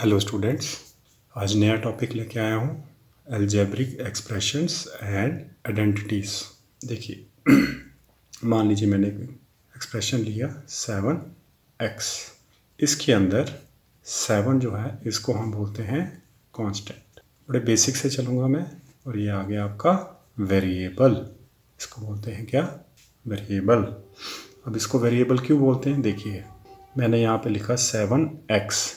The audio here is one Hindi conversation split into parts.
हेलो स्टूडेंट्स, आज नया टॉपिक लेके आया हूँ अलजेब्रिक एक्सप्रेशंस एंड आइडेंटिटीज़। देखिए मान लीजिए मैंने एक एक्सप्रेशन लिया 7x। इसके अंदर 7 जो है इसको हम बोलते हैं कांस्टेंट। बड़े बेसिक से चलूँगा मैं। और ये आ गया आपका वेरिएबल। इसको बोलते हैं क्या? वेरिएबल। अब इसको वेरिएबल क्यों बोलते हैं? देखिए मैंने यहाँ पे लिखा 7x,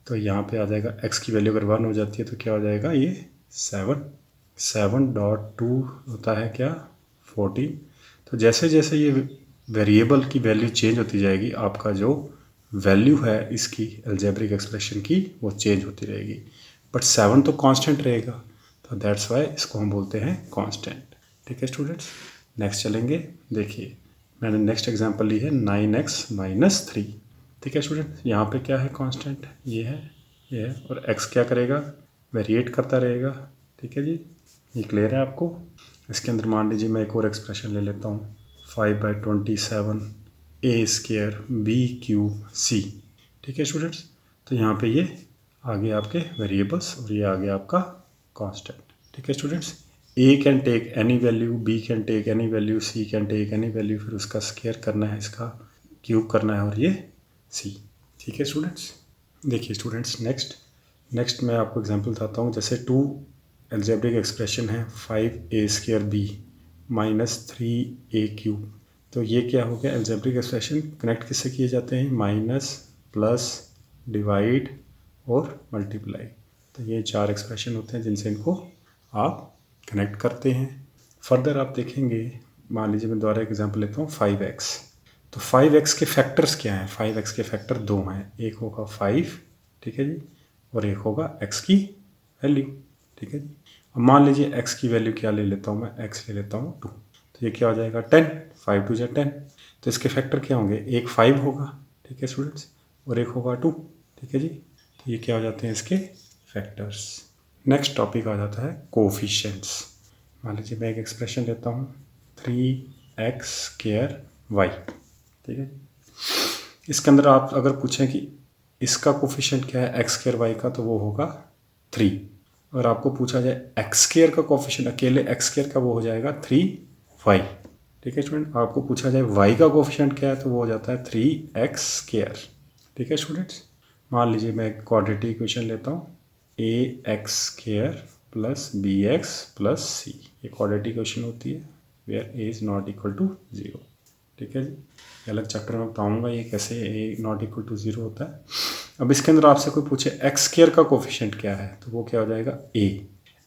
तो यहाँ पे आ जाएगा x की वैल्यू अगर 1 हो जाती है तो क्या हो जाएगा? ये 7.2 होता है क्या? 14। तो जैसे जैसे ये वेरिएबल की वैल्यू चेंज होती जाएगी, आपका जो वैल्यू है इसकी अलजेब्रिक एक्सप्रेशन की वो चेंज होती रहेगी। बट 7 तो कांस्टेंट रहेगा, तो दैट्स वाई इसको हम बोलते हैं कांस्टेंट। ठीक है स्टूडेंट्स, नेक्स्ट चलेंगे। देखिए मैंने नेक्स्ट एग्जांपल ली है 9x-3। ठीक है स्टूडेंट, यहाँ पे क्या है? कांस्टेंट ये है और x क्या करेगा? वेरिएट करता रहेगा। ठीक है जी, ये क्लियर है आपको? इसके अंदर मान लीजिए मैं एक और एक्सप्रेशन ले लेता हूँ 5/27 a²b³ ठीक है स्टूडेंट्स, तो यहाँ पे ये आगे आपके वेरिएबल्स और ये आगे आपका कांस्टेंट। ठीक है students, a can take any value, b can take any value, c can take any value, फिर उसका स्क्वायर करना है, इसका क्यूब करना है और ये c। ठीक है स्टूडेंट्स, देखिए स्टूडेंट्स नेक्स्ट मैं आपको एग्जांपल बताता हूँ। जैसे 2 अलजेब्रिक एक्सप्रेशन है 5a² -3a³। तो ये क्या हो गया? अलजेब्रिक एक्सप्रेशन कनेक्ट किससे किए जाते हैं? माइनस, प्लस, डिवाइड और मल्टीप्लाई। तो ये 4 एक्सप्रेशन होते हैं जिनसे इनको आप कनेक्ट करते हैं। फर्दर आप देखेंगे, मान लीजिए मैं दोबारा एग्जांपल लेता हूँ 5x। तो 5x के फैक्टर्स क्या हैं? 5x के फैक्टर 2 हैं, एक होगा 5, ठीक है जी, और एक होगा x की वैल्यू। ठीक है जी, अब मान लीजिए x की वैल्यू क्या ले लेता हूँ मैं? x ले लेता हूँ 2, तो ये क्या हो जाएगा? 10। 5 2 10। तो इसके फैक्टर क्या होंगे? एक 5 होगा, ठीक है स्टूडेंट्स, और एक होगा 2। ठीक है जी, तो ये क्या हो जाते हैं इसके फैक्टर्स। नेक्स्ट टॉपिक आ जाता है कोफिशिएंट्स। मान लीजिए मैं एक एक्सप्रेशन लेता हूँ 3x²y। ठीक है, इसके अंदर आप अगर पूछें कि इसका कोफिशिएंट क्या है x²y का, तो वो होगा 3। अगर आपको पूछा जाए x² का कोफिशिएंट, अकेले x² का, वो हो जाएगा 3y। ठीक है स्टूडेंट, आपको पूछा जाए y का कोफिशिएंट क्या है, तो वो हो जाता है 3x²। ठीक है स्टूडेंट्स, मान लीजिए मैं एक क्वाड्रेटिक इक्वेशन लेता हूँ ax² + bx + c। ये क्वाड्रेटिक इक्वेशन होती है where a is not equal to 0। ठीक है जी, अलग चैप्टर में बताऊंगा ये कैसे a नॉट इक्वल टू 0 होता है। अब इसके अंदर आपसे कोई पूछे x² का कोफिशिएंट क्या है, तो वो क्या हो जाएगा? a।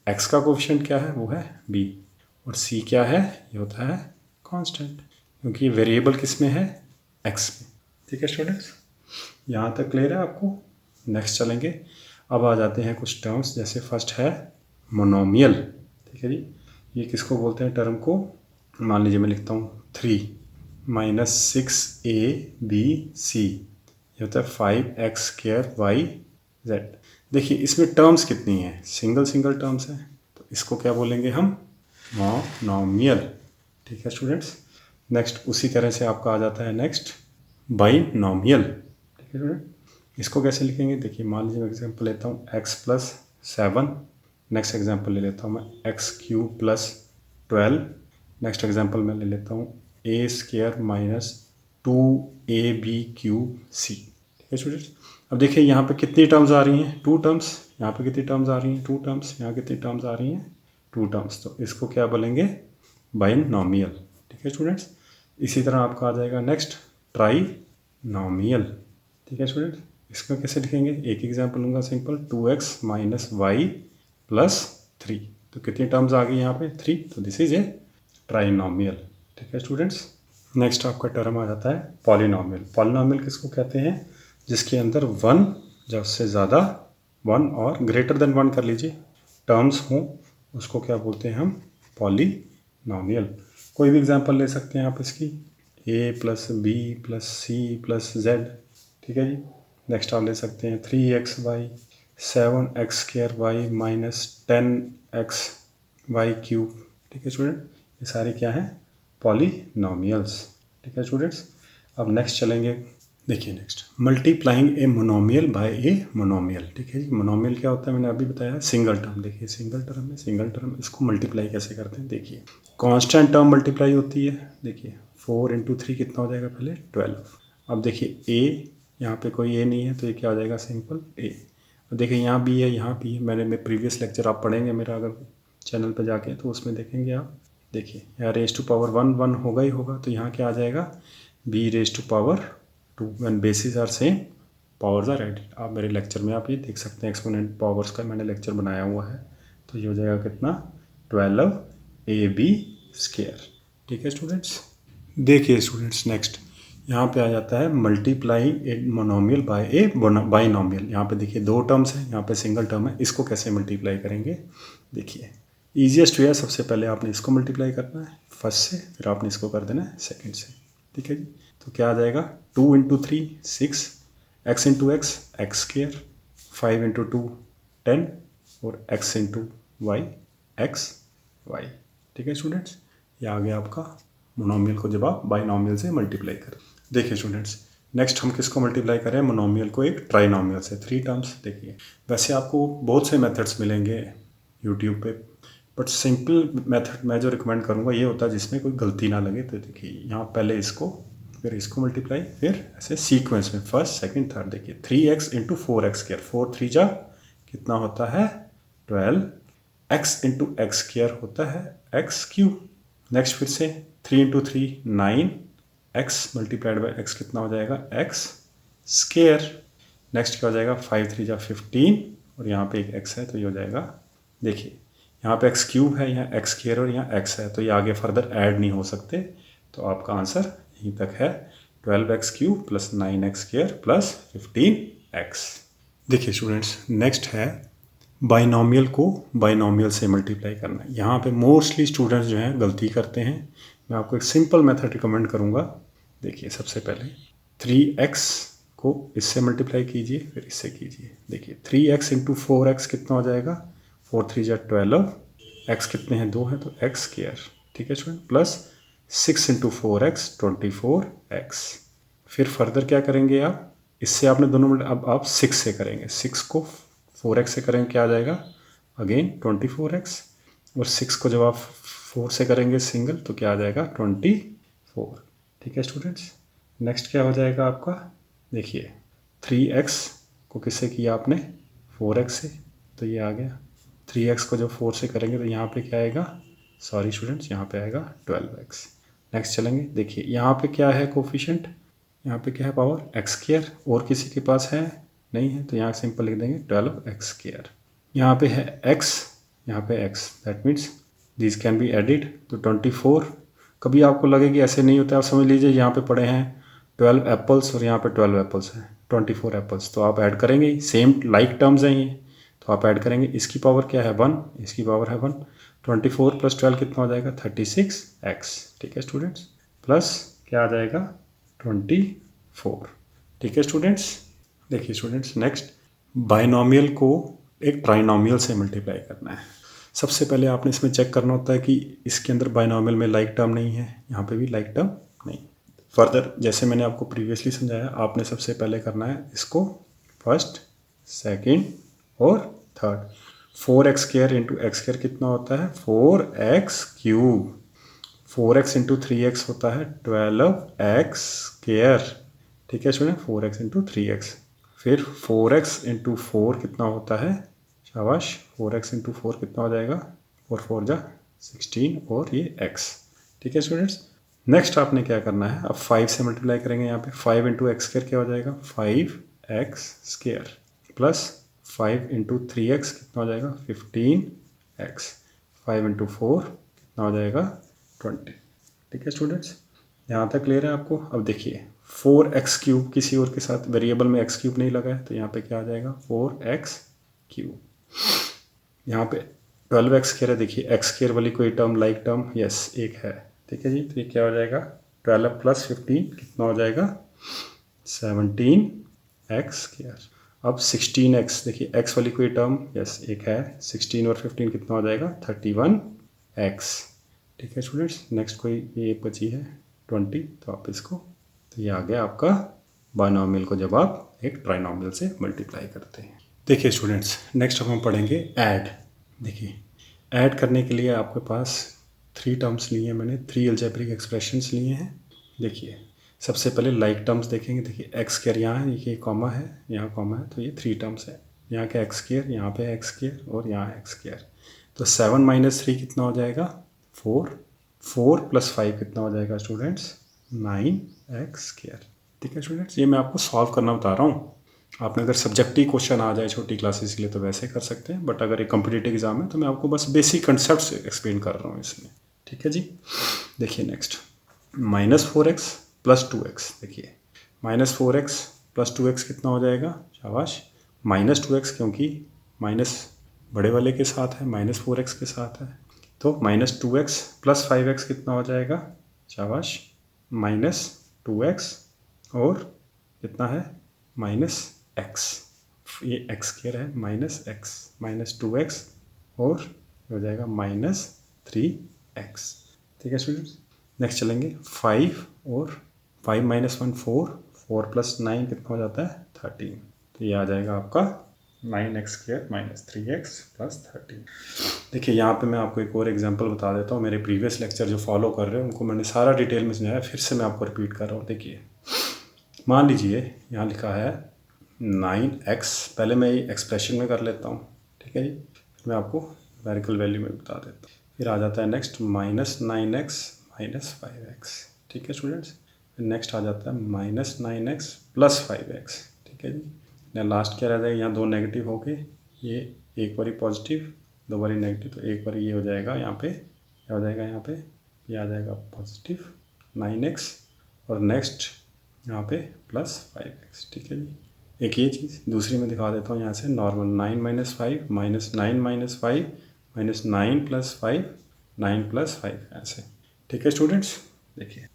x का कोफिशिएंट क्या है? वो है b। और c क्या है? ये होता है कांस्टेंट, क्योंकि वेरिएबल किस में है? x में। ठीक है स्टूडेंट्स, यहाँ तक क्लियर है आपको? नेक्स्ट चलेंगे। अब आ जाते हैं कुछ टर्म्स, जैसे फर्स्ट है मोनोमियल। ठीक है जी, ये किसको बोलते हैं टर्म को? मान लीजिए मैं लिखता हूँ 3 -6abc, ये होता है 5x²y z। देखिए इसमें टर्म्स कितनी हैं? सिंगल टर्म्स हैं, तो इसको क्या बोलेंगे हम? मोनोमियल। ठीक है स्टूडेंट्स, नेक्स्ट उसी तरह से आपका आ जाता है नेक्स्ट बाइनोमियल। ठीक है स्टूडेंट, इसको कैसे लिखेंगे? देखिए मान लीजिए मैं एग्जांपल लेता हूँ x+7। नेक्स्ट एग्जांपल ले लेता हूँ मैं x³ + 12। नेक्स्ट एग्जांपल मैं ले लेता हूँ a² - 2ab³c। ठीक है स्टूडेंट्स, अब देखिए यहाँ पे कितनी टर्म्स आ रही हैं? 2 टर्म्स। यहाँ पे कितनी टर्म्स आ रही हैं? 2 टर्म्स। यहाँ कितनी टर्म्स आ रही हैं? 2 टर्म्स। तो इसको क्या बोलेंगे? बाइनोमियल। ठीक है स्टूडेंट्स, इसी तरह आपका आ जाएगा नेक्स्ट ट्राइनोमियल। ठीक है स्टूडेंट्स, इसका कैसे लिखेंगे? एक एग्जांपल लूँगा सिंपल 2x - y + 3। तो कितनी टर्म्स आ गई यहाँ पे? 3। तो दिस इज ए ट्राइनोमियल। ठीक है स्टूडेंट्स, नेक्स्ट आपका टर्म आ जाता है पॉलिनोमियल। पॉलिनोमियल किसको कहते हैं? जिसके अंदर 1 या उससे ज़्यादा 1 और ग्रेटर देन 1 कर लीजिए टर्म्स हों, उसको क्या बोलते हैं हम? पॉलिनोमियल। कोई भी एग्जांपल ले सकते हैं आप इसकी, a + b + c + z। ठीक है जी, नेक्स्ट आप ले सकते हैं 3xy 7x²y - 10xy³। ठीक है स्टूडेंट, ये सारे क्या हैं? पॉलिनोमियल्स। ठीक है स्टूडेंट्स, अब नेक्स्ट चलेंगे देखिए next, multiplying a monomial by a monomial. ठीक है जी, मोनोमियल क्या होता है मैंने अभी बताया, सिंगल टर्म। देखिए सिंगल टर्म है, सिंगल टर्म, इसको मल्टीप्लाई कैसे करते हैं देखिए, कांस्टेंट टर्म मल्टीप्लाई होती है। देखिए 4 इंटू 3 कितना हो जाएगा, पहले 12। अब देखिए ए, यहाँ पे कोई ए नहीं है तो ये क्या हो जाएगा, सिंपल ए। अब देखिए यहाँ बी है, यहाँ बी है, मैंने प्रीवियस लेक्चर आप पढ़ेंगे मेरा अगर चैनल पर जाके, तो उसमें देखेंगे आप। देखिए यहाँ रेज टू पावर 1 1 होगा ही होगा, तो यहाँ क्या आ जाएगा, b raise to power 2 when bases are same powers are added. आप मेरे लेक्चर में आप ये देख सकते हैं, एक्सपोनेंट पावर्स का मैंने लेक्चर बनाया हुआ है। तो ये हो जाएगा कितना, 12 ए बी स्क्वायर। ठीक है स्टूडेंट्स। देखिए स्टूडेंट्स नेक्स्ट, यहाँ पे आ जाता है multiplying a monomial by a binomial. यहाँ पे देखिए दो टर्म्स हैं, यहाँ पे सिंगल टर्म है, इसको कैसे मल्टीप्लाई करेंगे देखिए। ईजिएस्ट वे है, सबसे पहले आपने इसको मल्टीप्लाई करना है फर्स्ट से, फिर आपने इसको कर देना है सेकंड से। ठीक है जी, तो क्या आ जाएगा, 2 into 3 6, x into x x square, 5 into 2 10, और x into y x y. ठीक है स्टूडेंट्स, ये आ गया आपका मोनोमियल को जब आप बाइनोमियल से मल्टीप्लाई करें। देखिए स्टूडेंट्स नेक्स्ट हम किसको मल्टीप्लाई करें, मोनोमियल को एक ट्राइनोमियल से, 3 टर्म्स। देखिए वैसे आपको बहुत से मेथड्स मिलेंगे यूट्यूब पे, बट सिंपल मेथड मैं जो रिकमेंड करूँगा ये होता है जिसमें कोई गलती ना लगे। तो देखिए यहाँ पहले इसको, फिर इसको मल्टीप्लाई, फिर ऐसे सीक्वेंस में फर्स्ट सेकंड थर्ड। देखिए 3x इंटू 4x स्क्वायर, 4 3 जा कितना होता है 12, x इंटू एक्स स्क्वायर होता है x क्यूब। नेक्स्ट फिर से 3 into 3 9, x multiplied by x कितना हो जाएगा, x स्क्वायर। नेक्स्ट क्या हो जाएगा, 5 3 जा 15, और यहाँ पे एक x है तो ये हो जाएगा, देखिए यहाँ पे x क्यूब है, यहाँ x स्क्वायर और यहाँ x है, तो ये आगे फर्दर ऐड नहीं हो सकते। तो आपका आंसर यहीं तक है, 12x cube plus 9x square plus 15x। देखिए स्टूडेंट्स नेक्स्ट है बाइनोमियल को बाइनोमियल से मल्टीप्लाई करना है। यहाँ पे मोस्टली स्टूडेंट्स जो हैं गलती करते हैं, मैं आपको एक सिंपल मेथड रिकमेंड करूँगा। देखिए सबसे पहले 3x को इससे मल्टीप्लाई कीजिए, फिर इससे कीजिए। देखिए 3x इंटू 4x कितना हो जाएगा, 4 3 जा 12, x कितने हैं 2 हैं तो x स्क्वायर। ठीक है student, plus 6 into 4x 24x। फिर फर्दर क्या करेंगे आप, इससे आपने दोनों, अब आप 6 से करेंगे, 6 को 4x से करेंगे क्या आ जाएगा, अगेन 24x, और 6 को जब आप 4 से करेंगे सिंगल तो क्या आ जाएगा 24। ठीक है स्टूडेंट्स, नेक्स्ट क्या हो जाएगा आपका, देखिए 3x को किससे किया आपने, 4x से, तो ये आ गया। 3x को जब 4 से करेंगे तो यहाँ पे क्या आएगा, सॉरी स्टूडेंट्स यहाँ पे आएगा 12x। नेक्स्ट चलेंगे, देखिए यहाँ पे क्या है कोफिशिएंट, यहाँ पे क्या है पावर एक्स स्क्वायर, और किसी के पास है नहीं है, तो यहाँ सिंपल लिख देंगे 12x स्क्वायर। यहाँ पे है x, यहाँ पे x, that means this can be added, तो 24। कभी आपको लगे कि ऐसे नहीं होता, आप समझ लीजिए यहाँ पे पड़े हैं 12 एप्पल्स और यहाँ पे 12 एप्पल्स हैं, 24 एप्पल्स, तो आप ऐड करेंगे, सेम लाइक टर्म्स हैं ये, तो आप ऐड करेंगे। इसकी पावर क्या है 1, इसकी पावर है 1, 24 प्लस 12 कितना हो जाएगा 36x। ठीक है स्टूडेंट्स, प्लस क्या आ जाएगा 24। ठीक है स्टूडेंट्स। देखिए स्टूडेंट्स नेक्स्ट बाइनोमियल को एक ट्राइनोमियल से मल्टीप्लाई करना है। सबसे पहले आपने इसमें चेक करना होता है कि इसके अंदर बाइनोमियल में लाइक टर्म नहीं है, यहाँ पे भी लाइक टर्म नहीं। फर्दर जैसे मैंने आपको प्रीवियसली समझाया, आपने सबसे पहले करना है इसको फर्स्ट सेकंड और third. 4x square into x square कितना होता है 4x cube, 4x into 3x होता है 12x स्क्वायर। ठीक है स्टूडेंट, 4x इंटू 3x, फिर 4x इंटू 4 कितना होता है, शाबाश, 4x इंटू 4 कितना हो जाएगा, 4 4 जा 16, और ये x। ठीक है स्टूडेंट्स, नेक्स्ट आपने क्या करना है, अब 5 से मल्टीप्लाई करेंगे। यहाँ पे 5 इंटू एक्स स्क्वायर क्या हो जाएगा 5x square, plus 5 into 3x कितना हो जाएगा 15x, 5 इंटू 4 कितना हो जाएगा 20। ठीक है स्टूडेंट्स, यहाँ तक क्लियर है आपको। अब देखिए 4x क्यूब किसी और के साथ वेरिएबल में x क्यूब नहीं लगा है, तो यहाँ पे क्या आ जाएगा 4x क्यूब। यहाँ पे 12x स्क्वायर है, देखिए x स्क्वायर वाली कोई टर्म लाइक टर्म, यस एक है। ठीक है जी, तो ये क्या हो जाएगा 12 प्लस 15 कितना हो जाएगा 17x स्क्वायर। अब 16x, देखिए x वाली कोई टर्म, यस एक है, 16 और 15 कितना हो जाएगा 31x। ठीक है स्टूडेंट्स, नेक्स्ट कोई ये बची है 20, तो आप इसको, तो ये आ गया आपका बायनॉमियल को जब आप एक ट्राइनॉमियल से मल्टीप्लाई करते हैं। देखिए स्टूडेंट्स, नेक्स्ट अब हम पढ़ेंगे ऐड। देखिए ऐड करने के लिए आपके पास 3 टर्म्स लिए हैं मैंने, 3 अलजेब्रिक एक्सप्रेशंस लिए हैं। देखिए सबसे पहले लाइक टर्म्स देखेंगे। देखिए एक्स स्क्वायर यहाँ है, ये कॉमा है, यहाँ कॉमा है, तो ये 3 टर्म्स है। यहाँ का एक्स स्क्वायर, यहाँ पे एक्स स्क्वायर और यहाँ एक्स स्क्वायर। तो 7 - 3 कितना हो जाएगा? 4। 4 + 5 कितना हो जाएगा स्टूडेंट्स? 9x²। ठीक है स्टूडेंट्स, ये मैं आपको सॉल्व करना बता रहा हूँ। आपने अगर सब्जेक्टिव क्वेश्चन आ जाए छोटी क्लासेस के लिए तो वैसे कर सकते हैं, बट अगर एक कॉम्पिटिटिव एग्जाम है तो मैं आपको बस बेसिक कंसेप्ट एक्सप्लेन कर रहा हूँ इसमें। ठीक है जी। देखिए नेक्स्ट, -4x + 2x। देखिए -4x + 2x कितना हो जाएगा? शाबाश। -2x क्योंकि माइनस बड़े वाले के साथ है, -4x के साथ है, तो -2x + 5x कितना हो जाएगा? शाबाश। -2x और कितना है? -x। ये x² है, -x -2x और हो जाएगा -3x। ठीक है स्टूडेंट्स। नेक्स्ट चलेंगे 5 और 5 - 1 4, 4 + 9 कितना हो जाता है? 13। तो ये आ जाएगा आपका 9x² - 3x + 13। देखिए यहाँ पे मैं आपको एक और एग्जांपल बता देता हूँ। मेरे प्रीवियस लेक्चर जो फॉलो कर रहे हैं उनको मैंने सारा डिटेल में समझाया, फिर से मैं आपको रिपीट कर रहा हूँ। देखिए मान लीजिए यहाँ लिखा है 9x, पहले मैं ये एक्सप्रेशन में कर लेता हूँ। ठीक है जी, फिर मैं आपको न्यूमेरिकल वैल्यू में बता देता हूँ। फिर आ जाता है नेक्स्ट -9x - 5x। ठीक है स्टूडेंट्स। फिर नेक्स्ट आ जाता है -9x + 5x। ठीक है जी। यहाँ लास्ट क्या रह जाएगा? यहाँ 2 नेगेटिव हो गए, ये एक बारी पॉजिटिव 2 बारी नेगेटिव, तो एक बारी ये हो जाएगा यहाँ पे, क्या हो जाएगा यहाँ पे? ये आ जाएगा पॉजिटिव 9x और नेक्स्ट यहाँ पे +5x। ठीक है जी। एक ये चीज़ दूसरी मैं दिखा देता हूँ यहाँ से, नॉर्मल 9 - 5 -9 - 5 -9 + 5 9 + 5 ऐसे। ठीक है स्टूडेंट्स। देखिए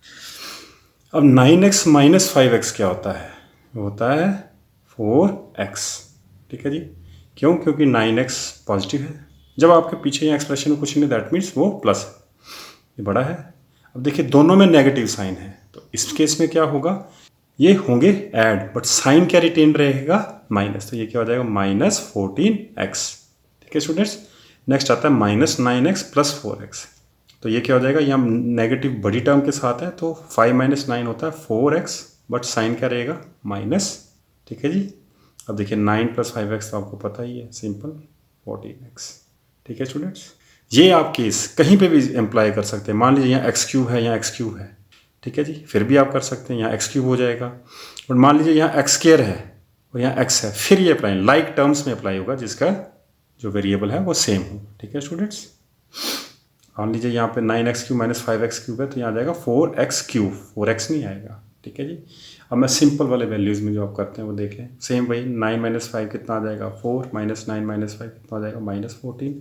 अब 9x - 5x क्या होता है? होता है 4x। ठीक है जी। क्यों? क्योंकि 9x पॉजिटिव है, जब आपके पीछे यहाँ एक्सप्रेशन में कुछ नहीं दैट मीन्स वो प्लस है, ये बड़ा है। अब देखिए दोनों में नेगेटिव साइन है, तो इस केस में क्या होगा? ये होंगे ऐड, बट साइन क्या रिटेन रहेगा? माइनस। तो ये क्या हो जाएगा? -14x। ठीक है स्टूडेंट्स। नेक्स्ट आता है -9x + 4x। तो ये क्या हो जाएगा? यहाँ नेगेटिव बड़ी टर्म के साथ है, तो 5 - 9 होता है 4x, बट साइन क्या रहेगा? माइनस। ठीक है जी। अब देखिए 9 + 5x तो आपको पता ही है, सिंपल 14x। ठीक है स्टूडेंट्स। ये आप केस कहीं पे भी अप्लाई कर सकते हैं। मान लीजिए यहाँ x³ है, यहाँ x³ है, ठीक है जी, फिर भी आप कर सकते हैं, यहाँ x³ हो जाएगा। और मान लीजिए यहाँ x² है और यहाँ x है, फिर ये अप्लाई लाइक टर्म्स में अप्लाई होगा जिसका जो वेरिएबल है वो सेम हो। ठीक है स्टूडेंट्स। मान लीजिए यहाँ पे 9x³ - 5x³ है, तो यहाँ आ जाएगा 4x³, 4x नहीं आएगा। ठीक है जी। अब मैं सिंपल वाले वैल्यूज़ में जो आप करते हैं वो देख लें। सेम वही 9 - 5 कितना आ जाएगा? 4 -9 - 5 कितना हो जाएगा? -14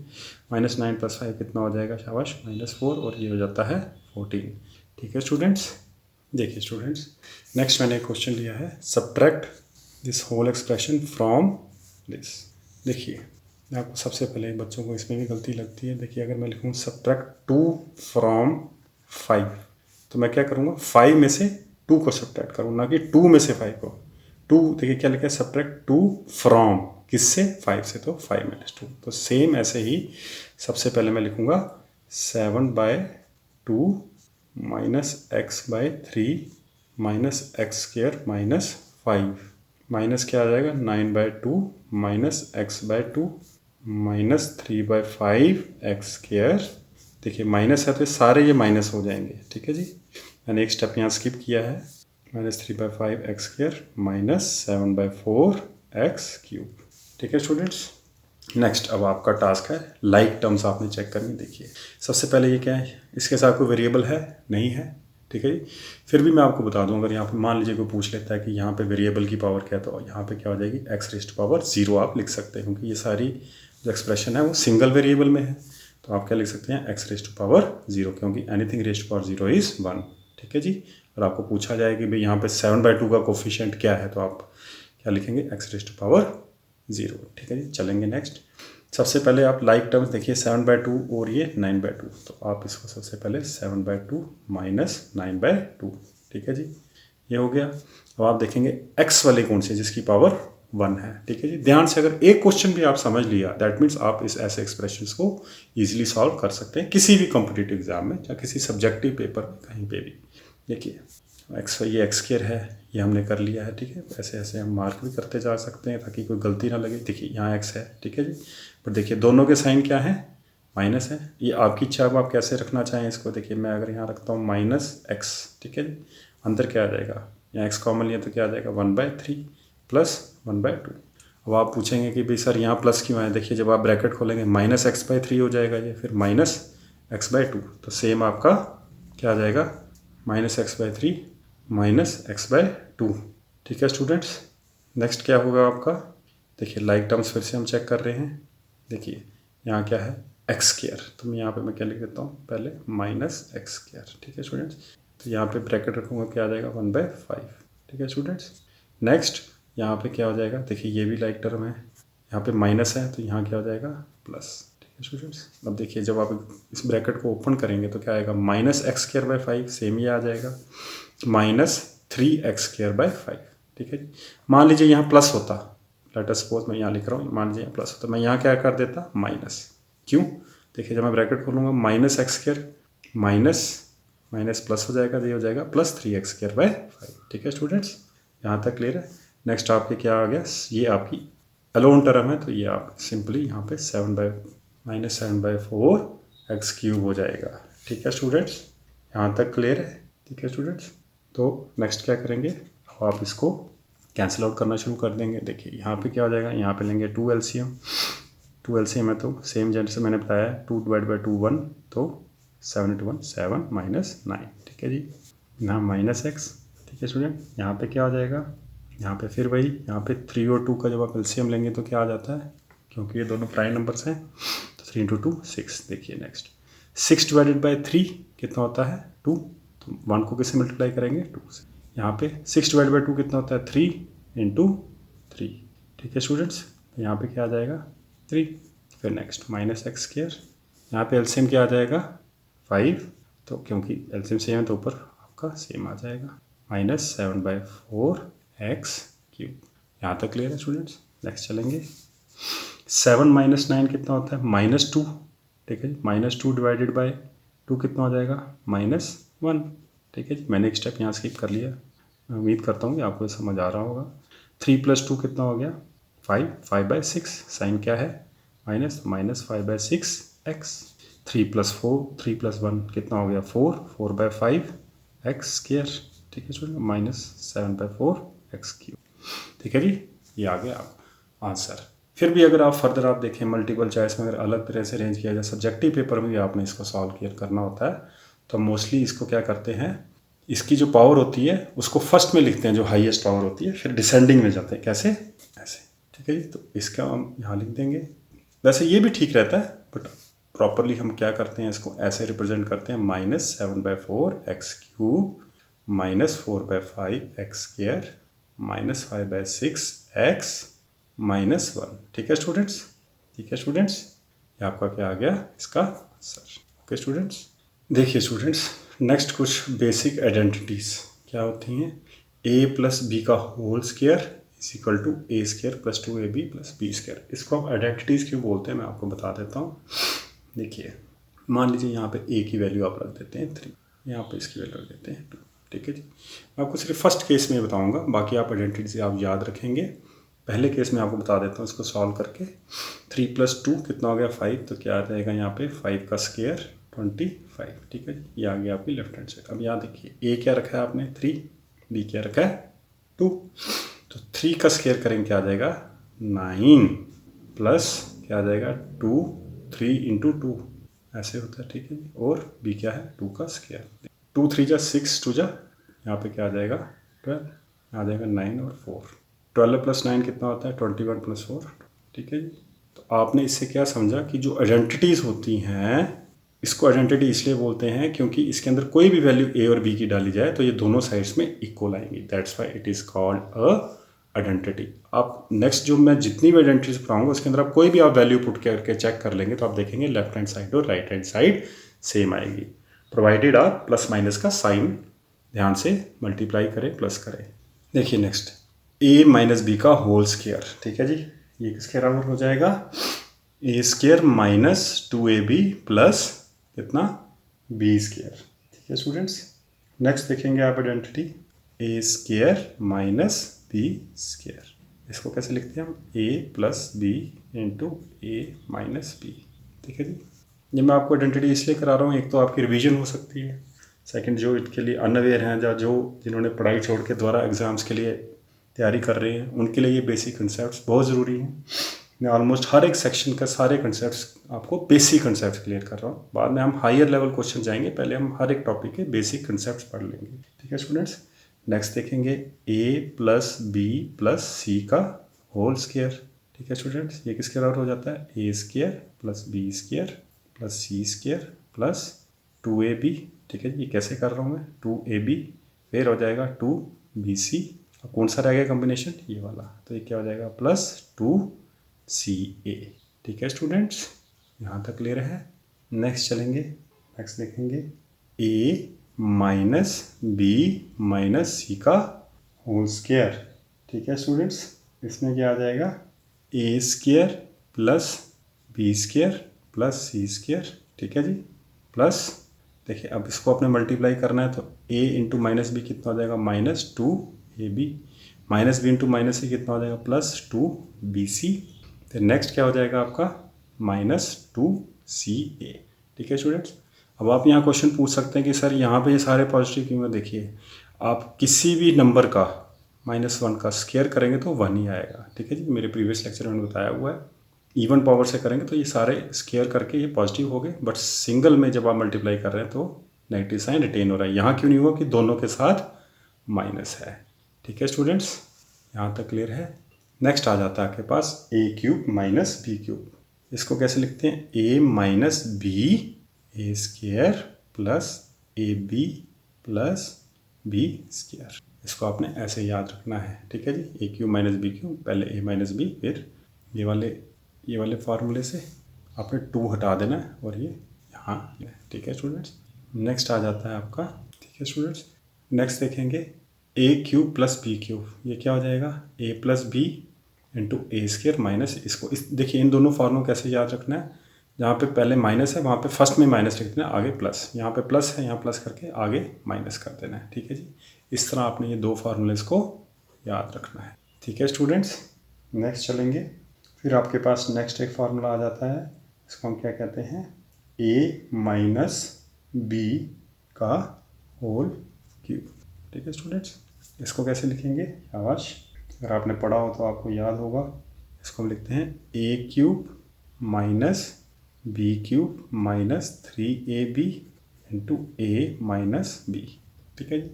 -9 + 5 कितना हो जाएगा? शाबाश, -4 और ये हो जाता है 14। ठीक है स्टूडेंट्स। देखिए स्टूडेंट्स, नेक्स्ट मैंने एक क्वेश्चन लिया है, subtract this whole expression from this. देखिए मैं आपको सबसे पहले बच्चों को इसमें भी गलती लगती है। देखिए अगर मैं लिखूँ सब्ट्रैक्ट 2 फ्रॉम 5, तो मैं क्या करूँगा? 5 में से 2 को सब्ट्रैक्ट करूँ, ना कि 2 में से 5 को। 2 देखिए क्या लिखा है? सब्ट्रैक्ट 2 फ्रॉम किससे? 5 से, तो 5 - 2। तो सेम ऐसे ही सबसे पहले मैं लिखूँगा 7/2 -x/3 -x² - 5 माइनस क्या आ जाएगा? 9/2 -x/2 -3/5x²। देखिए माइनस है तो सारे ये माइनस हो जाएंगे। ठीक है जी। मैंने एक स्टेप यहाँ स्किप किया है, -3/5x² -7/4x³। ठीक है स्टूडेंट्स। नेक्स्ट अब आपका टास्क है लाइक टर्म्स आपने चेक करनी। देखिए सबसे पहले ये क्या है? इसके साथ कोई वेरिएबल है? नहीं है। ठीक है जी। फिर भी मैं आपको बता दूं, अगर यहाँ पे मान लीजिए कोई पूछ लेता है कि यहाँ पे वेरिएबल की पावर क्या है, तो यहाँ पे क्या हो जाएगी? x⁻0 आप लिख सकते हैं, क्योंकि ये सारी जो एक्सप्रेशन है वो सिंगल वेरिएबल में है। तो आप क्या लिख सकते हैं? x⁻0, क्योंकि एनीथिंग ⁻0 इज़ 1। ठीक है जी। और आपको पूछा जाए कि भाई यहाँ पे 7/2 का कोफिशिएंट क्या है, तो आप क्या लिखेंगे? x⁻0। ठीक है जी। चलेंगे नेक्स्ट। सबसे पहले आप लाइक टर्म्स देखिए, 7/2 और ये 9/2, तो आप इसको सबसे पहले 7/2 - 9/2। ठीक है जी। ये हो गया। अब आप देखेंगे x वाले कौन से जिसकी पावर 1 है, ठीक है जी। ध्यान से अगर एक क्वेश्चन भी आप समझ लिया दैट मीन्स आप इस ऐसे एक्सप्रेशंस को इजीली सॉल्व कर सकते हैं किसी भी कॉम्पिटिटिव एग्जाम में या किसी सब्जेक्टिव पेपर में कहीं पे भी। देखिए एक्स, ये एक्स स्क्वायर है, ये हमने कर लिया है, ठीक है। ऐसे ऐसे हम मार्क भी करते जा सकते हैं ताकि कोई गलती ना लगे। देखिए यहाँ एक्स है, ठीक है जी, पर देखिए दोनों के साइन क्या है, माइनस है। ये आपकी इच्छा, अब आप कैसे रखना चाहें इसको। देखिए मैं अगर यहाँ रखता हूँ -x, ठीक है जी, अंदर क्या आ जाएगा, यहाँ एक्स कॉमन लिया तो क्या आ जाएगा 1/3 प्लस 1/2। अब आप पूछेंगे कि भाई सर यहाँ प्लस क्यों है। देखिए जब आप ब्रैकेट खोलेंगे -x/3 हो जाएगा ये, फिर -x/2, तो सेम आपका क्या आ जाएगा -x/3 -x/2, ठीक है स्टूडेंट्स। नेक्स्ट क्या होगा आपका, देखिए लाइक टर्म्स फिर से हम चेक कर रहे हैं। देखिए यहाँ क्या है x², तो मैं यहाँ पे मैं क्या लिख देता हूँ पहले -x², ठीक है स्टूडेंट्स। तो यहाँ पे ब्रैकेट रखूँगा, क्या आ जाएगा 1/5, ठीक है स्टूडेंट्स। नेक्स्ट यहाँ पे क्या हो जाएगा, देखिए ये भी लाइक टर्म है, यहाँ पे माइनस है तो यहाँ क्या हो जाएगा प्लस, ठीक है स्टूडेंट्स। अब देखिए जब आप इस ब्रैकेट को ओपन करेंगे तो क्या आएगा -x²/5, सेम ये आ जाएगा -3x²/5, ठीक है जी। मान लीजिए यहाँ प्लस होता, लेट अस सपोज मैं यहाँ लिख रहा हूँ, मान लीजिए प्लस होता, मैं यहाँ क्या कर देता माइनस। क्यों, देखिए जब मैं ब्रैकेट खोलूँगा -x² माइनस प्लस हो जाएगा, ये हो जाएगा +3x²/5, ठीक है स्टूडेंट्स। यहाँ तक क्लियर है। नेक्स्ट आपके क्या आ गया, ये आपकी अलोन टर्म है, तो ये आप सिंपली यहाँ पे -7/4x³ हो जाएगा, ठीक है स्टूडेंट्स। यहाँ तक क्लियर है, ठीक है स्टूडेंट्स। तो नेक्स्ट क्या करेंगे, अब आप इसको कैंसिल आउट करना शुरू कर देंगे। देखिए यहाँ पे क्या हो जाएगा, यहाँ पे लेंगे 2 LCM, 2 LCM है तो सेम जैसे मैंने बताया 2/2 1, तो 7 × 1 7 -9, ठीक है जी। यहाँ -x, ठीक है स्टूडेंट। यहाँ पे क्या हो जाएगा, यहाँ पे फिर वही, यहाँ पे 3 और 2 का जब आप एलसीएम लेंगे तो क्या आ जाता है, क्योंकि ये दोनों प्राइम नंबर्स हैं, तो 3 × 2 6। देखिए नेक्स्ट 6/3 कितना होता है 2, तो 1 को किससे मल्टीप्लाई करेंगे 2 से। यहाँ पे 6/2 कितना होता है 3 × 3, ठीक है स्टूडेंट्स। यहाँ पे क्या आ जाएगा 3, फिर नेक्स्ट -x², यहाँ पे एलसीएम क्या आ जाएगा 5, तो क्योंकि एलसीएम सेम है तो ऊपर आपका सेम आ जाएगा -7/4x³। यहाँ तक क्लियर है स्टूडेंट्स। नेक्स्ट चलेंगे 7 - 9 कितना होता है -2, ठीक है जी। -2/2 कितना हो जाएगा -1, ठीक है जी। मैंने एक स्टेप यहाँ स्किप कर लिया, मैं उम्मीद करता हूँ कि आपको समझ आ रहा होगा। 3 + 2 कितना हो गया 5, 5/6, साइन क्या है -5/6x। 3 + 4, 3 + 1 कितना हो गया 4, 4/5x², ठीक है स्टूडेंट, -7/4x³, ठीक है जी। ये आ गया आंसर। फिर भी अगर आप फर्दर आप देखें मल्टीपल चॉइस में अगर अलग तरह से अरेंज किया जाए, सब्जेक्टिव पेपर में भी आपने इसको सॉल्व क्लियर करना होता है, तो मोस्टली इसको क्या करते हैं, इसकी जो पावर होती है उसको फर्स्ट में लिखते हैं, जो हाईएस्ट पावर होती है, फिर डिसेंडिंग में जाते हैं, कैसे ऐसे, ठीक है जी। तो इसका हम यहाँ लिख देंगे। वैसे ये भी ठीक रहता है, बट प्रॉपरली हम क्या करते हैं, इसको ऐसे रिप्रेजेंट करते हैं -7/4x³ -4/5x² -5/6x -1, ठीक है स्टूडेंट्स, ठीक है स्टूडेंट्स। ये आपका क्या आ गया इसका आंसर। Okay students. देखिए स्टूडेंट्स, नेक्स्ट कुछ बेसिक आइडेंटिटीज़ क्या होती हैं। a + b का whole square = a² + 2ab + b²। इसको आप आइडेंटिटीज़ क्यों बोलते हैं मैं आपको बता देता हूँ। देखिए मान लीजिए यहाँ पे a की वैल्यू आप रख देते हैं 3, यहाँ पे इसकी वैल्यू रख देते हैं 2, ठीक है जी। मैं आपको सिर्फ फर्स्ट केस में बताऊँगा, बाकी आप आइडेंटिटी आप याद रखेंगे। पहले केस में आपको बता देता हूँ इसको सॉल्व करके। 3 + 2 कितना हो गया 5, तो क्या आ जाएगा यहाँ पे 5 का स्क्वायर 25, ठीक है जी। ये आ गया आपकी लेफ्ट हैंड साइड। अब यहाँ देखिए a क्या रखा है आपने 3, b क्या रखा है 2, तो 3 का स्क्वायर करेंगे क्या आ जाएगा 9 प्लस क्या आ जाएगा 2, 3 × 2 ऐसे होता है, ठीक है जी। और b क्या है 2 का स्क्वायर, 2 3 जा 6, 2 जा यहाँ पे क्या आ जाएगा 12, आ जाएगा 9 और 4। 12 + 9 कितना होता है 21 + 4, ठीक है जी। तो आपने इससे क्या समझा कि जो आइडेंटिटीज़ होती हैं, इसको आइडेंटिटी इसलिए बोलते हैं क्योंकि इसके अंदर कोई भी वैल्यू a और b की डाली जाए तो ये दोनों साइड्स में इक्वल आएंगी, that's why it is called a identity. आप नेक्स्ट जो मैं जितनी भी आइडेंटिटीज पढ़ाऊंगा उसके अंदर आप कोई भी आप वैल्यू पुट करके चेक कर लेंगे तो आप देखेंगे लेफ्ट हैंड साइड और राइट हैंड साइड सेम आएगी, प्रोवाइडेड आप +- का साइन ध्यान से मल्टीप्लाई करें, प्लस करें। देखिए नेक्स्ट, a माइनस बी का होल स्क्वायर, ठीक है जी, ये किसके बराबर हो जाएगा, ए स्क्वायर माइनस 2ab प्लस कितना, बी स्क्वायर। ठीक है स्टूडेंट्स, नेक्स्ट देखेंगे आप identity, a square minus B square. इसको कैसे लिखते हैं हम, a plus B into A minus b. ठीक है जी, ये मैं आपको आइडेंटिटी इसलिए करा रहा हूँ, एक तो आपकी रिवीजन हो सकती है, सेकंड जो इसके लिए अनअवेयर हैं या जो जिन्होंने पढ़ाई छोड़ के द्वारा एग्ज़ाम्स के लिए तैयारी कर रहे हैं, उनके लिए ये बेसिक कंसेप्ट बहुत ज़रूरी हैं। मैं ऑलमोस्ट हर एक सेक्शन का सारे कंसेप्ट आपको बेसिक कंसेप्ट क्लियर कर रहा हूँ, बाद में हम हायर लेवल क्वेश्चन जाएंगे, पहले हम हर एक टॉपिक के बेसिक कंसेप्ट पढ़ लेंगे। ठीक है स्टूडेंट्स, नेक्स्ट देखेंगे a प्लस बी प्लस सी का होल स्क्वायर। ठीक है स्टूडेंट्स, ये किसके बराबर हो जाता है, A square plus B square plus C square plus 2ab। ठीक है, ये कैसे कर रहा हूँ मैं, 2ab फिर हो जाएगा 2bc, अब कौन सा रह गया कॉम्बिनेशन, ये वाला, तो ये क्या हो जाएगा प्लस 2ca। ठीक है स्टूडेंट्स, यहाँ तक क्लियर है। नेक्स्ट चलेंगे, नेक्स्ट देखेंगे a माइनस बी माइनस सी का होल स्क्वायर। ठीक है स्टूडेंट्स, इसमें क्या आ जाएगा, ए square plus B square plus C square. ठीक है जी, प्लस देखिए अब इसको अपने मल्टीप्लाई करना है, तो a इंटू माइनस बी कितना हो जाएगा, minus 2ab, minus B into minus C कितना हो जाएगा, प्लस 2bc। फिर नेक्स्ट क्या हो जाएगा आपका, माइनस 2ca। ठीक है स्टूडेंट्स, अब आप यहाँ क्वेश्चन पूछ सकते हैं कि सर यहाँ पे ये सारे पॉजिटिव क्यों है। देखिए, आप किसी भी नंबर का -1 का स्क्वायर करेंगे तो 1 ही आएगा। ठीक है जी, मेरे प्रीवियस लेक्चर में बताया हुआ है, इवन पावर से करेंगे तो ये सारे स्क्वायर करके ये पॉजिटिव हो गए, बट सिंगल में जब आप मल्टीप्लाई कर रहे हैं तो नेगेटिव साइन रिटेन हो रहा है। यहाँ क्यों नहीं हुआ, कि दोनों के साथ माइनस है। ठीक है स्टूडेंट्स, यहाँ तक क्लियर है। नेक्स्ट आ जाता है आपके पास a cube minus b cube. इसको कैसे लिखते हैं, a minus b a square plus A b plus B square. इसको आपने ऐसे याद रखना है। ठीक है जी, a cube minus b cube, पहले ए माइनस बी, फिर ये वाले फार्मूले से आपने 2 हटा देना है और ये यहाँ। ठीक है स्टूडेंट्स, नेक्स्ट आ जाता है आपका, ठीक है स्टूडेंट्स, नेक्स्ट देखेंगे ए क्यूब प्लस बी क्यूब। ये क्या हो जाएगा, ए plus B into A square minus इसको, इस देखिए इन दोनों फार्मूलों कैसे याद रखना है, जहाँ पे पहले माइनस है वहाँ पे फर्स्ट में माइनस लिख देना, आगे प्लस, यहाँ पे प्लस है यहाँ प्लस करके आगे माइनस कर देना है। ठीक है जी, इस तरह आपने ये 2 फार्मूलेस को याद रखना है। ठीक है स्टूडेंट्स, नेक्स्ट चलेंगे, फिर आपके पास नेक्स्ट एक फार्मूला आ जाता है, इसको हम क्या कहते हैं, a माइनस बी का होल क्यूब। ठीक है स्टूडेंट्स, इसको कैसे लिखेंगे, आवाज़ अगर आपने पढ़ा हो तो आपको याद होगा। इसको हम लिखते हैं a cube minus b cube minus 3ab into A minus b. ठीक है जी,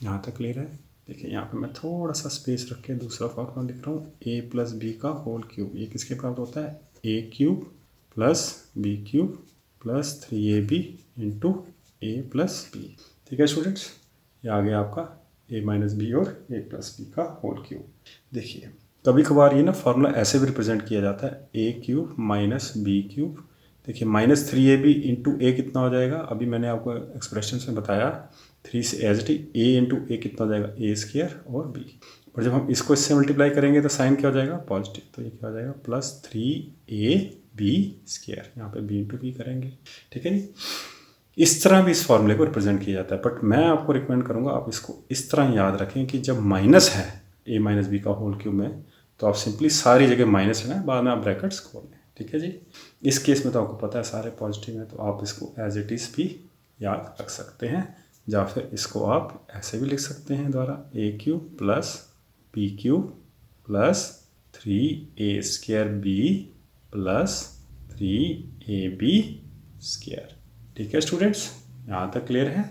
यहाँ तक क्लियर है। देखिए यहाँ पे मैं थोड़ा सा स्पेस रख के दूसरा फॉर्मूला लिख रहा हूँ, a प्लस बी का होल क्यूब। ये किसके बराबर होता है, a cube plus B cube plus 3ab into A plus b. ठीक है स्टूडेंट्स, ये आ गया आपका a माइनस बी और a प्लस बी का होल क्यूब। देखिए कभी कभार ये ना फार्मूला ऐसे भी रिप्रेजेंट किया जाता है, a cube minus b cube. देखिए माइनस 3ab इंटू ए कितना हो जाएगा, अभी मैंने आपको एक्सप्रेशन में बताया, 3 से as T A into a कितना हो जाएगा, ए स्क्वायर और बी। और जब हम इसको इससे मल्टीप्लाई करेंगे तो साइन क्या हो जाएगा, पॉजिटिव, तो ये क्या हो जाएगा प्लस 3ab स्क्वायर, यहाँ पे बी इंटू बी करेंगे। ठीक है जी, इस तरह भी इस फॉर्मूले को रिप्रेजेंट किया जाता है, बट मैं आपको रिकमेंड करूँगा आप इसको इस तरह याद रखें कि जब माइनस है a माइनस बी का होल क्यूब में, तो आप सिंपली सारी जगह माइनस लेना है, बाद में आप ब्रैकेट्स खोल लें। ठीक है जी, इस केस में तो आपको पता है सारे पॉजिटिव हैं, तो आप इसको एज इट इज़ भी याद रख सकते हैं, या फिर इसको आप ऐसे भी लिख सकते हैं द्वारा, a cube plus B cube plus 3a square B plus 3ab square. ठीक है स्टूडेंट्स, यहाँ तक क्लियर है।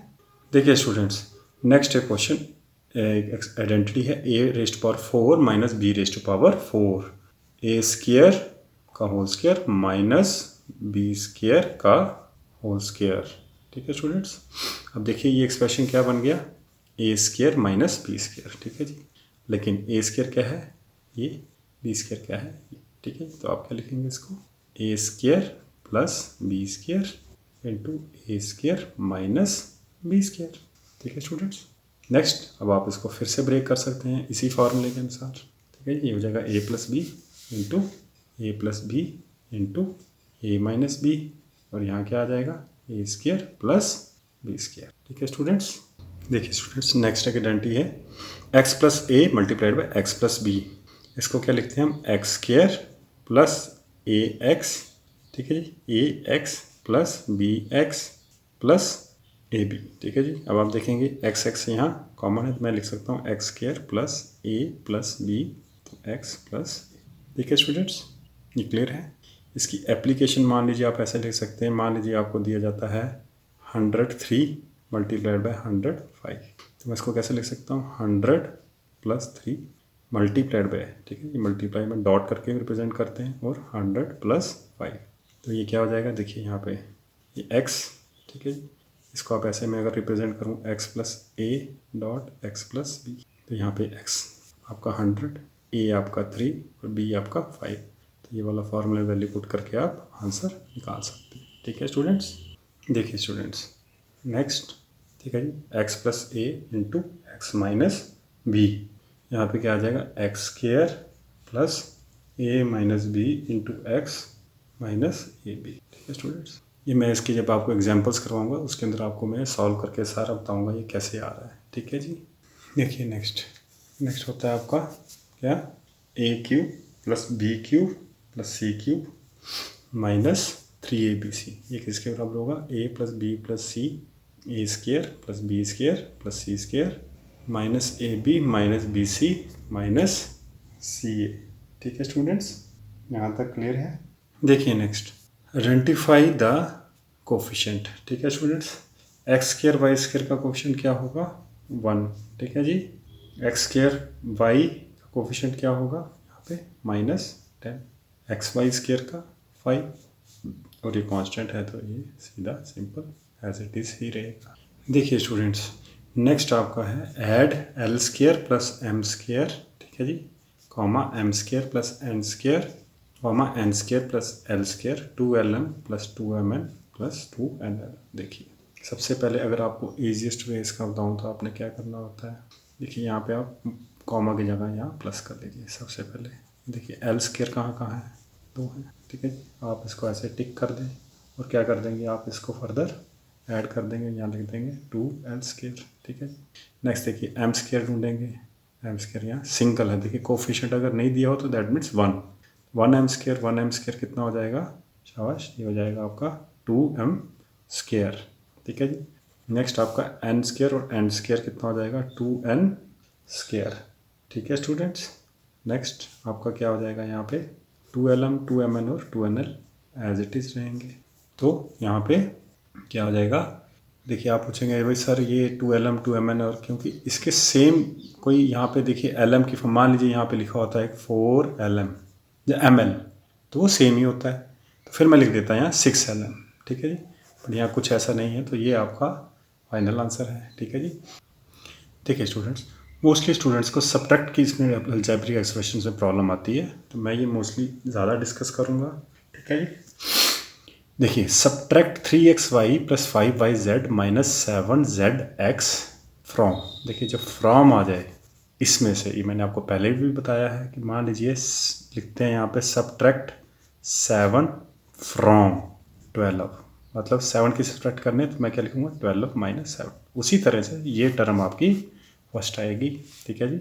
देखिए स्टूडेंट्स, नेक्स्ट एक क्वेश्चन, एक आइडेंटिटी है a raised power 4 minus b raised power 4, a square का whole square minus B square का होल स्क्वायर। ठीक है स्टूडेंट्स, अब देखिए ये एक्सप्रेशन क्या बन गया, ए स्क्वायर माइनस बी स्क्वायर। ठीक है जी, लेकिन ए स्क्वायर क्या है, ये, बी स्क्वायर क्या है, ये। ठीक है, तो आप क्या लिखेंगे इसको, A square plus B square into A square minus B square. ठीक है स्टूडेंट्स, नेक्स्ट अब आप इसको फिर से ब्रेक कर सकते हैं इसी फॉर्मूले के अनुसार, ठीक है। ये हो जाएगा a plus B into A plus B into A minus B, और यहाँ क्या आ जाएगा ए स्क्वायर प्लस बी स्क्वायर, ठीक है स्टूडेंट्स। देखिए स्टूडेंट्स, नेक्स्ट आइडेंटिटी है x plus A multiplied by X plus B. इसको क्या लिखते हैं हम, X square plus A X, ठीक है जी, A X plus B X plus A B, ठीक है जी। अब आप देखेंगे एक्स एक्स यहाँ कॉमन है तो मैं लिख सकता हूँ एक्स स्क्वायर प्लस ए प्लस बी, तो एक्स प्लस, ठीक है स्टूडेंट्स, ये क्लियर है। इसकी एप्लीकेशन मान लीजिए आप ऐसे लिख सकते हैं, मान लीजिए आपको दिया जाता है 103 मल्टीप्लाइड बाई 105, तो मैं इसको कैसे लिख सकता हूँ 100 प्लस 3 मल्टीप्लाइड बाय, ठीक है, ये मल्टीप्लाई में डॉट करके रिप्रेजेंट करते हैं, और 100 प्लस 5, तो ये क्या हो जाएगा, देखिए यहाँ पे ये x, ठीक है जी। इसको आप ऐसे में अगर रिप्रेजेंट करूँ x plus a dot x plus b, तो यहाँ पे x आपका 100, a आपका 3 और b आपका 5, तो ये वाला फॉर्मूला वैल्यू पुट करके आप आंसर निकाल सकते हैं, ठीक है स्टूडेंट्स। देखिए स्टूडेंट्स नेक्स्ट, ठीक है जी, x plus a into x minus b, यहाँ पे क्या आ जाएगा x square plus a minus B into x minus A B, ठीक है स्टूडेंट्स। ये मैं इसकी जब आपको एग्जांपल्स करवाऊंगा उसके अंदर आपको मैं सॉल्व करके सारा बताऊंगा ये कैसे आ रहा है, ठीक है जी। देखिए नेक्स्ट होता है आपका क्या, A cube plus B cube plus C cube minus 3abc, ये किसके बराबर होगा, a plus B plus C A square plus B square plus C square minus A B minus B C minus C A, ठीक है स्टूडेंट्स, यहाँ तक क्लियर है। देखिए नेक्स्ट, आइडेंटिफाई द कोफिशिएंट, ठीक है students. X square y square का कोफिशिएंट क्या होगा 1, ठीक है जी। एक्स स्क्वायर वाई का कोफिशिएंट क्या होगा यहाँ पे -10, एक्स वाई स्क्वायर का 5, और ये कांस्टेंट है तो ये सीधा सिंपल एज इट इज़ ही रहेगा। देखिए स्टूडेंट्स नेक्स्ट आपका है add L square plus M square, ठीक है जी, comma M square plus N square comma N square plus L square 2lm plus 2mn plus 2nl। देखिए सबसे पहले अगर आपको ईजिएस्ट वे इसका बताऊँ तो आपने क्या करना होता है, देखिए यहाँ पे आप कॉमा की जगह यहाँ प्लस कर लीजिए सबसे पहले। देखिए एल स्क्वायर कहाँ है, 2 है, ठीक है जी। आप इसको ऐसे टिक कर दें और क्या कर देंगे, आप इसको फर्दर ऐड कर देंगे, यहाँ लिख देंगे 2l स्क्वायर, ठीक है। नेक्स्ट देखिए एम स्क्वायर ढूंढेंगे, एम स्क्वायर यहाँ सिंगल है, देखिए कोफिशिएंट अगर नहीं दिया हो तो दैट मीन्स 1 एम स्क्वायर कितना हो जाएगा, शाबाश, ये हो जाएगा आपका 2m स्क्वायर, ठीक है जी। नेक्स्ट आपका एन स्क्वायर और एन स्क्वायर कितना हो जाएगा 2n स्क्वायर, ठीक है स्टूडेंट्स। नेक्स्ट आपका क्या हो जाएगा यहाँ पे 2lm 2mn और 2nl एज इट इज़ रहेंगे, तो यहाँ पे क्या हो जाएगा, देखिए आप पूछेंगे भाई सर ये 2lm 2mn, और क्योंकि इसके सेम कोई यहाँ पे देखिए lm की मान लीजिए यहाँ पे लिखा होता है 4lm या ml, तो वो सेम ही होता है, तो फिर मैं लिख देता हूँ यहाँ 6lm, ठीक है जी। पर यहाँ कुछ ऐसा नहीं है, तो ये आपका फाइनल आंसर है, ठीक है जी। देखिए स्टूडेंट्स मोस्टली स्टूडेंट्स को सब्ट्रैक्ट की इसमें अलजेब्रिक एक्सप्रेशन में प्रॉब्लम आती है, तो मैं ये मोस्टली ज़्यादा डिस्कस करूँगा, ठीक है जी। देखिए subtract 3xy plus 5yz minus 7zx from, देखिए जब फ्रॉम आ जाए इसमें से, ये मैंने आपको पहले भी बताया है कि मान लीजिए लिखते हैं यहाँ पे सब्ट्रैक्ट 7 फ्रॉम 12, मतलब 7 की सब्ट्रैक्ट करने तो मैं क्या लिखूँगा 12 माइनस 7, उसी तरह से ये टर्म आपकी फर्स्ट आएगी, ठीक है जी।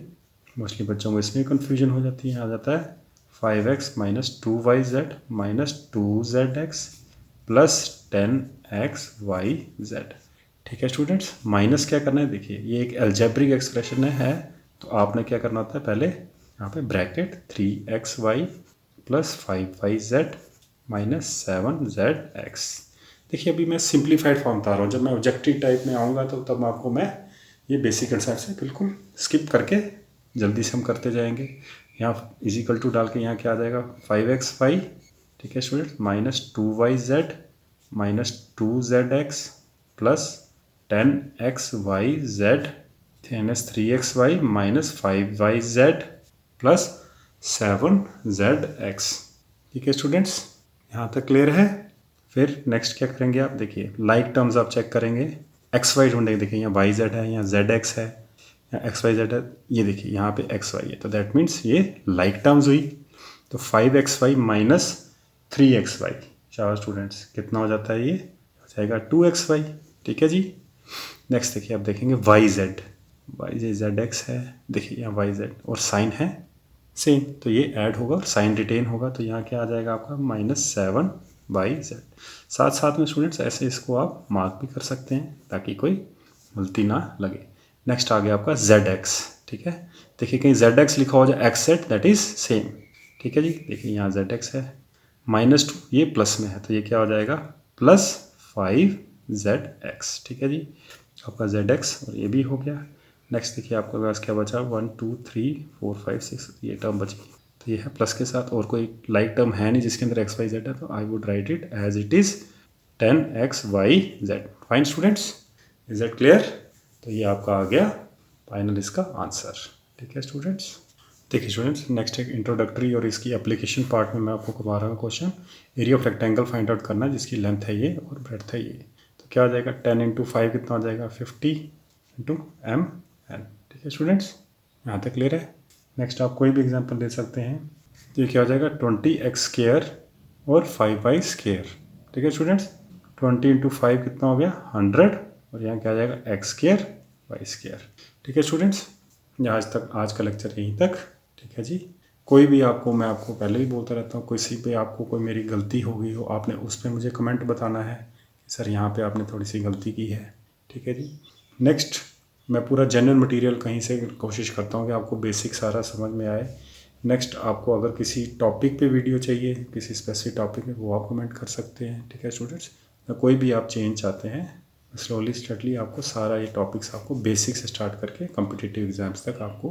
मोस्टली बच्चों को इसमें कन्फ्यूजन हो जाती है, आ जाता है 5x minus 2yz minus 2zx plus 10xyz, ठीक है स्टूडेंट्स। माइनस क्या करना है, देखिए ये एक अलजेब्रिक एक्सप्रेशन है, तो आपने क्या करना होता है, पहले यहाँ पे bracket 3xy plus 5yz minus 7zx। देखिए अभी मैं सिंप्लीफाइड फॉर्म बता रहा हूँ, जब मैं ऑब्जेक्टिव टाइप में आऊँगा तो तब आपको मैं ये बेसिक कंसेप्ट से बिल्कुल स्किप करके जल्दी से हम करते जाएंगे। यहाँ इजिकल टू डाल के यहाँ क्या आ जाएगा 5xy, ठीक है student, minus 2yz minus 2zx plus 10xyz minus 3xy minus 5yz plus 7zx, ठीक है स्टूडेंट्स, यहाँ तक क्लियर है। फिर नेक्स्ट क्या करेंगे आप, देखिए लाइक टर्म्स आप चेक करेंगे, xy ढूंढेंगे, देखिए यहाँ yz है, यहाँ zx है, या एक्स वाई जेड है, ये देखिए यहाँ पे एक्स वाई है, तो दैट मीन्स ये लाइक टर्म्स हुई। तो 5xy माइनस 3xy, चार स्टूडेंट्स कितना हो जाता है, ये हो जाएगा 2xy। ठीक है जी। नेक्स्ट देखिए आप देखेंगे वाई जेड एक्स है, देखिए यहाँ वाई जेड और साइन है सेम, तो ये ऐड होगा और साइन रिटेन होगा, तो यहाँ क्या आ जाएगा आपका -7 y z। साथ साथ में स्टूडेंट्स ऐसे इसको आप मार्क भी कर सकते हैं ताकि कोई गलती ना लगे। नेक्स्ट आ गया आपका z x। ठीक है, देखिए कहीं z x लिखा हो जाए x set, that is same. ठीक है जी, देखिए यहाँ z x है, -2 ये प्लस में है, तो ये क्या हो जाएगा +5zx। ठीक है जी, आपका z x और ये भी हो गया। नेक्स्ट देखिए आपके पास क्या बचा, 1 2 3 4 5 6, ये टर्म बची, तो ये है प्लस के साथ, और कोई लाइक टर्म है नहीं जिसके अंदर x y z है, तो I would write it as it is 10xyz। Fine students, is it clear? तो ये आपका आ गया फाइनल इसका आंसर। ठीक है स्टूडेंट्स, देखिए स्टूडेंट्स नेक्स्ट एक इंट्रोडक्टरी और इसकी एप्लीकेशन पार्ट में मैं आपको करवा रहा हूँ question. Area of rectangle find out करना है जिसकी लेंथ है ये और ब्रेड्थ है ये। तो क्या हो जाएगा, 10 × 5 कितना हो जाएगा, 50 × mn। ठीक है स्टूडेंट्स, यहाँ तक क्लियर है? नेक्स्ट आप कोई भी एग्जांपल दे सकते हैं। तो ये क्या हो जाएगा, 20x² और 5y²। ठीक है स्टूडेंट्स, 20 × 5 कितना हो गया, 100, और यहाँ क्या आ जाएगा x² y²। ठीक है स्टूडेंट्स, आज का लेक्चर यहीं तक। ठीक है जी, कोई भी मैं आपको पहले ही बोलता रहता हूँ, किसी पे आपको कोई मेरी गलती हो गई हो, आपने उस पर मुझे कमेंट बताना है कि सर यहाँ पे आपने थोड़ी सी गलती की है। ठीक है जी। नेक्स्ट मैं पूरा जेन्युइन मटेरियल कहीं से कोशिश करता हूँ कि आपको बेसिक सारा समझ में आए। नेक्स्ट आपको अगर किसी टॉपिक पे वीडियो चाहिए, किसी स्पेसिफिक टॉपिक में, वो आप कमेंट कर सकते हैं। ठीक है स्टूडेंट्स, कोई भी आप चेंज चाहते हैं, स्लोली स्टडली आपको सारा ये टॉपिक्स आपको बेसिक से स्टार्ट करके कॉम्पिटिटिव एग्जाम्स तक आपको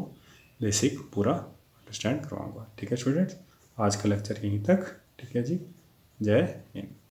बेसिक पूरा अंडरस्टैंड करवाऊंगा। ठीक है स्टूडेंट्स, आज का लेक्चर यहीं तक। ठीक है जी, जय हिंद।